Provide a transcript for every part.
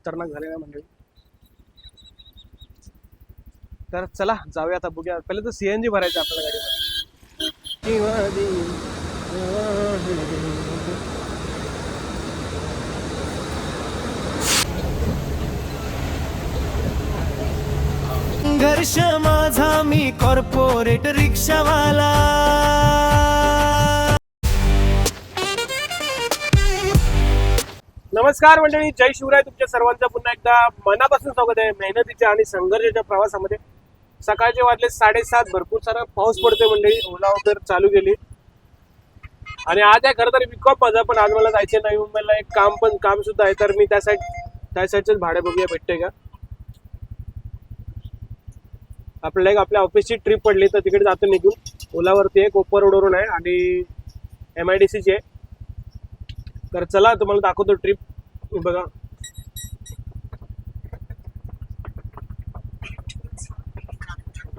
खतरनाक झालेला मंडळी. तर चला जाऊया आता, बघूया. पहिले तर सीएनजी भरायचं आपल्या गाडीमध्ये. संघर्ष माझा मी कॉर्पोरेट रिक्षावाला. नमस्कार मंडळी, जय शिवराय. तुमच्या सर्वांचं पुन्हा एकदा मनापासून स्वागत आहे मेहनतीच्या आणि संघर्षाच्या प्रवासामध्ये. सकाळचे वाजले 7:30. भरपूर सारा पाऊस पडतोय मंडळी. ओला वगैरे चालू गेली आणि आज आहे खरं तर वीक ऑफ माझा, पण आज मला जायचं नवी मुंबईला. एक काम सुद्धा आहे, तर मी त्या साईडचेच भाडे बघूया भेटते का आपल्याला. एक आपल्या ऑफिसची ट्रिप पडली तर तिकडे जातो निघून. ओलावरती आहे, कोपर रोडवरून आहे आणि MIDCची आहे. तर चला तुम्हाला दाखवतो ट्रिप. बघा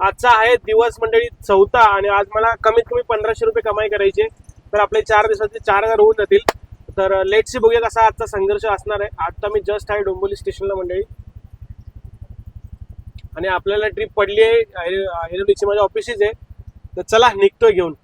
आजचा आहे दिवस मंडळी 4था आणि आज मला कमीत कमी 1500 रुपये कमाई करायची. तर आपले 4 दिवसाचे 4000 होऊन जातील. तर लेट्स सी, बघूया कसा आजचा संघर्ष असणार आहे. आता मी जस्ट आहे डोंबिवली स्टेशनला मंडळी आणि आपल्याला ट्रिप पडली आहे हिरोडीची, माझ्या ऑफिसच आहे. तर चला निघतोय घेऊन.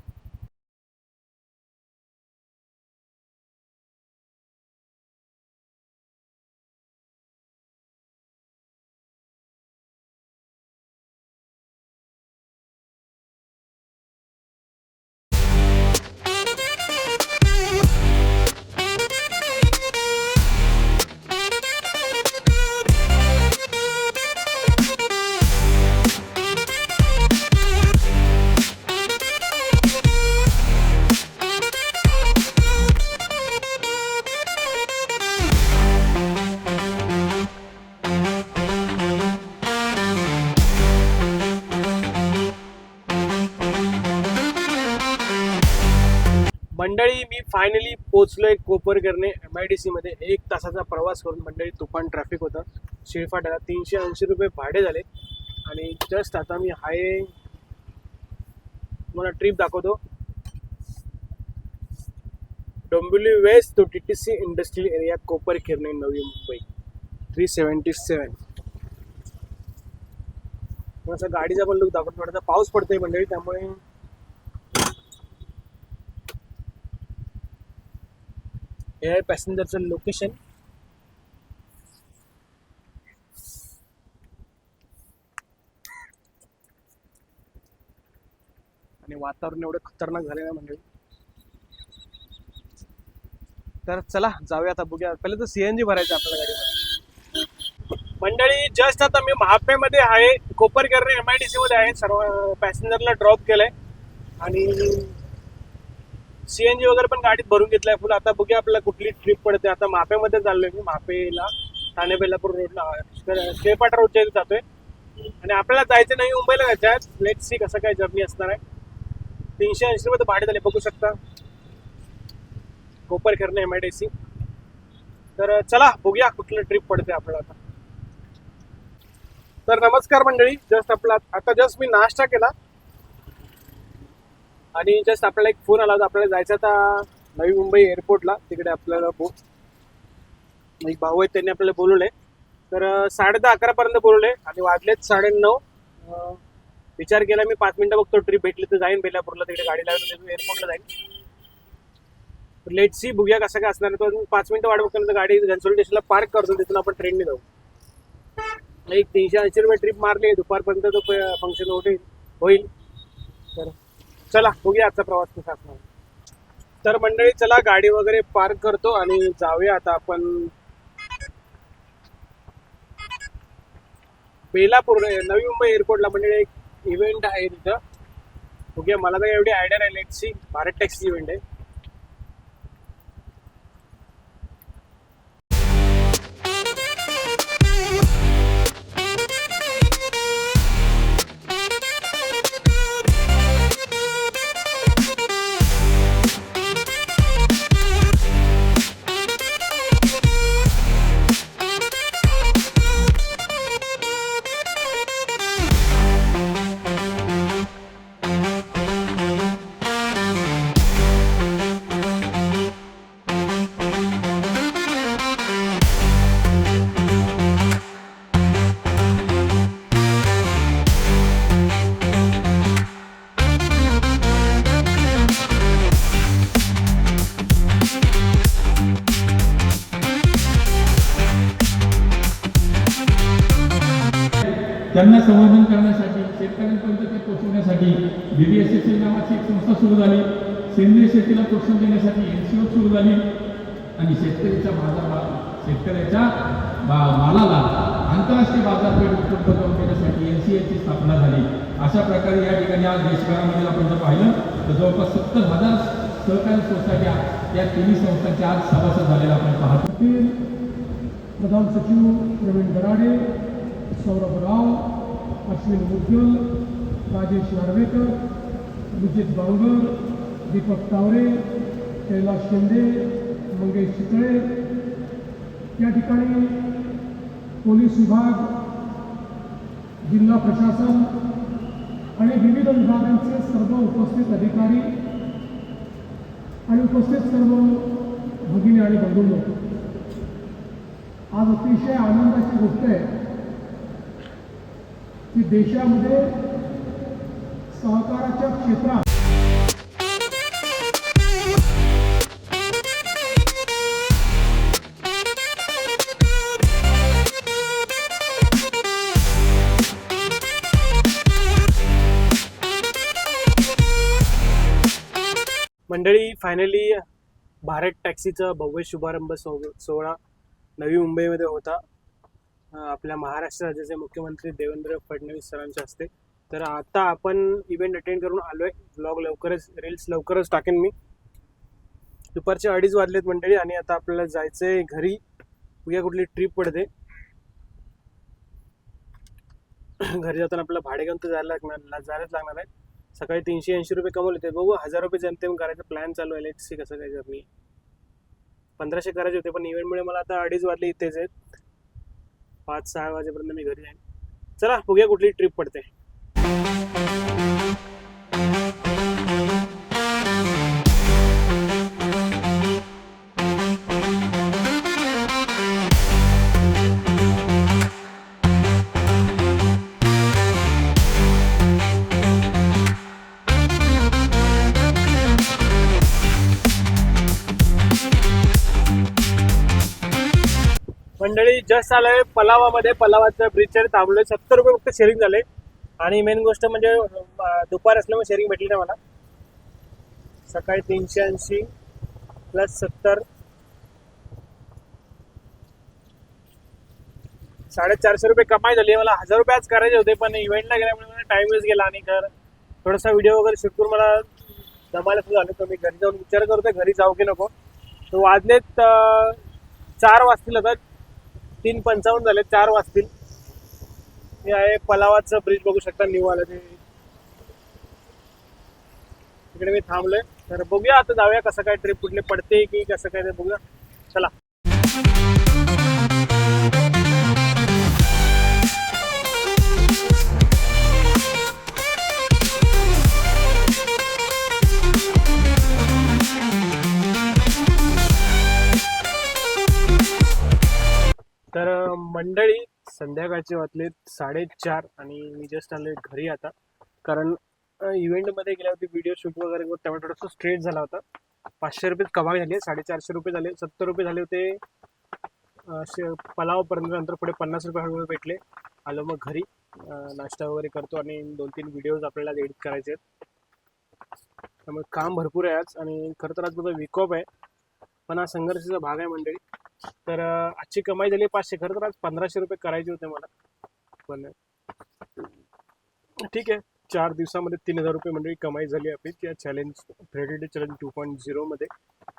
मंडळी मी फायनली पोहोचलोय कोपरकरणे MIDC मध्ये. 1 तासाचा प्रवास करून मंडळी. तुफान ट्रॅफिक होतं. शिळफाट्याला 380 रुपये भाडे झाले आणि जस्ट आता मी हाय तुम्हाला ट्रिप दाखवतो. Dombivli west to TTC industrial area, Koparkhairane, Navi Mumbai. 377. थोडासा गाडीचा पण लुक दाखवतो. थोडासा पाऊस पडतोय मंडळी, त्यामुळे हे आहे पॅसेंजरचं लोकेशन. आणि वातावरण एवढं खतरनाक झालेलं आहे मंडळी. तर चला जाऊया आता, बघूया. पहिले तर सीएनजी भरायचं आपल्या गाडीमध्ये. मंडळी जस्ट आता मी महापेमध्ये आहे, कोपरकरणे MIDC मध्ये आहे. सर्व पॅसेंजरला ड्रॉप केलंय आणि सीएनजी वगैरे पण गाडीत भरून घेतलाय फुल. आता बघूया आपल्याला कुठली ट्रिप पडते. आता महापेमध्ये चाललोय मी. महापेला ठाणे बेलापूर रोडला शेळपाटा रोडच्या इथे जातोय आणि आपल्याला जायचं नाही मुंबईला जायचं आहे. लेट्स सी कसं काय जर्नी असणार आहे. 380 रुपये भाडे झाले, बघू शकता. कोपरखिरणे MIDC. तर चला बघूया कुठली ट्रिप पडते आपल्याला आता. तर नमस्कार मंडळी, जस्ट आपला आता जस्ट मी नाश्ता केला आणि जस्ट आपल्याला एक फोन आला होता. आपल्याला जायचं आता नवी मुंबई एअरपोर्टला. तिकडे आपल्याला एक भाऊ आहेत, त्यांनी आपल्याला बोलवलंय. तर 10:30-11 पर्यंत बोलवले आणि वाजलेत 9:30. विचार केला मी 5 मिनिटं बघतो, ट्रिप भेटली तर जाईन बेलापूरला. तिकडे गाडी लावून एअरपोर्टला जाईन. लेट सी, बघूया कसं काय असणार. तो 5 मिनिटं वाट बघतो, गाडी घनसोली स्टेशनला पार्क करतो, तिथून आपण ट्रेनने जाऊ. एक 380 रुपये ट्रिप मारली. दुपारपर्यंत तो फंक्शन होईल. तर चला बघूया आजचा प्रवास कसा असणार. तर मंडळी चला गाडी वगैरे पार्क करतो आणि जाऊया आता आपण बेलापूर नवी मुंबई एअरपोर्टला. मंडळी एक इव्हेंट आहे तिथं, बघूया. मला तर एवढी आयडिया नाही. Let's see, Bharat taxi event आहे. त्यांना संवर्धन करण्यासाठी शेतकऱ्यांपर्यंत ते पोहोचवण्यासाठी BBSSL नावाची एक संस्था सुरू झाली. सेंद्रिय शेतीला प्रोत्साहन देण्यासाठी NCO सुरू झाली आणि शेतकऱ्याच्या मालाला आंतरराष्ट्रीय बाजारपेठ उपलब्ध करून देण्यासाठी NCAची स्थापना झाली. अशा प्रकारे या ठिकाणी आज देशभरामध्ये आपण जर पाहिलं तर जवळपास 70,000 सहकारी सोसायट्या या तिन्ही संस्थांच्या आज सभासद झालेल्या आपण पाहतो. प्रधान सचिव प्रवीण दराडे, सौरभ राव, अश्विन मुद्गल, राजेश नार्वेकर, विजित बांगर, दीपक तावरे, कैलास शिंदे, मंगेश चितळे, या ठिकाणी पोलीस विभाग, जिल्हा प्रशासन आणि विविध विभागांचे सर्व उपस्थित अधिकारी आणि उपस्थित सर्व भगिनी आणि बंधूंनो, आज अतिशय आनंदाची गोष्ट आहे की देशामध्ये सहकाराच्या क्षेत्रात मंडळी फायनली भारत टॅक्सीचा भव्य शुभारंभ सोहळा नवी मुंबईमध्ये होता. आपल्या महाराष्ट्र राज्याचे मुख्यमंत्री देवेंद्र फडणवीस सरांच्या हस्ते. तर आता आपण इव्हेंट अटेंड करून आलोय. ब्लॉग लवकरच, रील्स लवकरच टाकेन मी. दुपारचे 2:30 वाजलेत मंडळी आणि आता आपल्याला जायचंय घरी. उद्या कुठली ट्रिप पडते. घरी जाताना आपल्याला भाडे घेऊन तर जायलाच लागणार आहे. सकाळी 380 रुपये कमवले ते बघू 1000 रुपये जेमतेम करायचा प्लॅन चालू आहे. लेट्स सी कसं काय जर्नी. 1500 करायचे होते पण इव्हेंटमुळे मला आता 2:30 वाजले इथेच आहेत. 5-6 वाजेपर्यंत मी घरी जाईन. चला बघूया कुठली ट्रिप पडते. मंडळी जस्ट आलोय पलावामध्ये. पलावाच्या ब्रिजवर थांबलोय. 70 रुपये फक्त शेअरिंग झाले आणि मेन गोष्ट म्हणजे दुपार असल्यामुळे शेअरिंग भेटली नाही मला. सकाळी 380 प्लस 70 450 रुपये कमाई झाली. मला 1000 रुपये आज करायचे होते पण इव्हेंटला गेल्यामुळे मला टाइम वेस्ट गेला आणि थोडासा व्हिडिओ वगैरे शूट करून मला जमायला सुरू झालं. तर मी घरी जाऊन विचार करतोय घरी जाऊ की नको. तो वाजलेत 4 वाजतील. आता 3:55 झाले. 4 वाजतील. हे आहे पलावाचं ब्रिज बघू शकता न्यू आलं ते. तिकडे मी थांबलोय. तर बघूया आता जाऊया कसं काय ट्रिप कुठले पडते की कसं काय ते बघूया. चला. तर मंडळी संध्याकाळचे वाजलेत 4:30 आणि मी जस्ट आलोय घरी आता. कारण इव्हेंटमध्ये गेल्यावरती व्हिडिओ शूट वगैरे त्यामुळे थोडंसं स्ट्रेस झाला होता. 500 रुपये कमाई झाली. 450 रुपये झाले. 70 रुपये झाले होते पलावपर्यंत. नंतर पुढे 50 रुपये हळूहळू भेटले. आलो मग घरी. नाश्ता वगैरे करतो आणि 2-3 व्हिडिओज आपल्याला एडिट करायचे आहेत. त्यामुळे काम भरपूर आहे आज. आणि खरं तर आज माझा वीक ऑफ आहे पण हा संघर्षाचा भाग आहे मंडळी. तर आजची कमाई झाली 500. खरं तर आज 1500 रुपये करायचे होते मला पण ठीक आहे. 4 दिवसामध्ये 3000 रुपये मंडळी कमाई झाली आपली त्या चॅलेंज 30 डे चॅलेंज 2.0 मध्ये.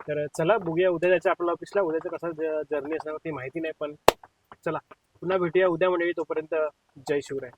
तर चला बघूया उद्या जायचं आपल्या ऑफिसला. उद्याचं कसं जर्नी असणार ती माहिती नाही पण चला पुन्हा भेटूया उद्या मंडळी. तोपर्यंत जय शिवराय.